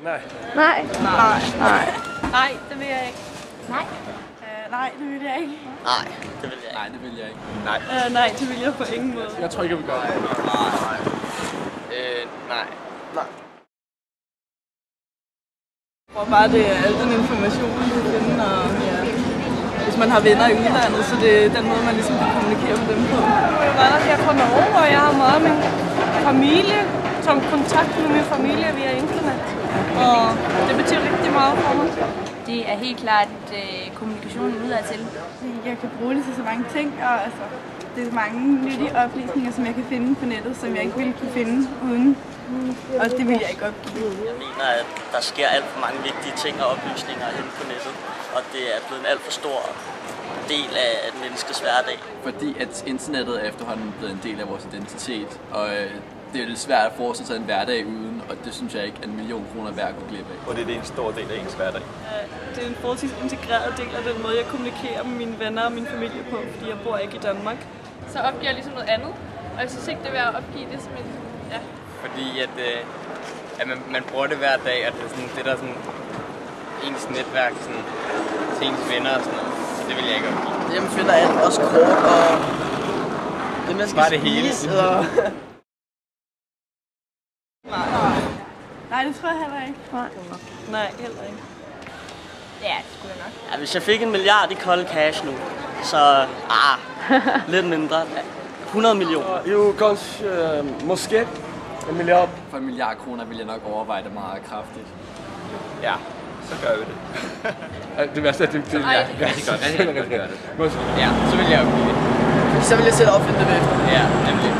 Nej. Nej. Nej. Nej. Nej, det vil jeg ikke. Nej. Nej, det vil jeg ikke. Nej, det vil jeg ikke. Nej, det vil jeg ikke. Nej. Nej, det vil jeg på ingen måde. Jeg tror ikke, jeg vil gøre det. Nej. Nej. Nej. Jeg tror bare, det er al den information, man kan finde, og ja, hvis man har venner i udlandet, så det er den måde, man ligesom kan kommunikere med dem på. Jeg var her fra Norge, og jeg har meget af min familie, som kontakt med min familie via internet. Og det betyder rigtig meget for mig. Det er helt klart kommunikationen udadtil. Jeg kan bruge det til så mange ting, og altså, det er mange nyttige oplysninger, som jeg kan finde på nettet, som jeg ikke ville kunne finde uden. Og det vil jeg ikke opgive. Jeg mener, at der sker alt for mange vigtige ting og oplysninger hen på nettet, og det er blevet en alt for stor del af et menneskes hverdag. Fordi at internettet er efterhånden blevet en del af vores identitet, og det er lidt svært at forestille sig en hverdag uden, og det synes jeg ikke er 1 million kroner værd at gå glip af. Og det er en stor del af ens hverdag. Det er en forholdsvis integreret del af den måde, jeg kommunikerer med mine venner og min familie på, fordi jeg bor ikke i Danmark. Så opgiver jeg ligesom noget andet, og jeg synes ikke, det er værd at opgive det som en, ja. Fordi at man bruger det hver dag, og det er sådan, det der sådan ens netværk sådan, til ens venner og sådan noget. Så det vil jeg ikke opgive. Dem finder alt også kort, og det man skal bare det hele. Nej, det tror jeg heller ikke. Nej, heller ikke. Ja, det skulle jeg nok. Ja, hvis jeg fik 1 milliard i cold cash nu, så lidt mindre. 100 millioner. Jo, kanskje, måske 1 milliard. For 1 milliard kroner vil jeg nok overveje det meget kraftigt. Ja, så gør vi det. Det værste er, det Ja, rigtig godt. Ja, så vil jeg opgive det. Så vil jeg selv opfinde det ved. Ja, nemlig.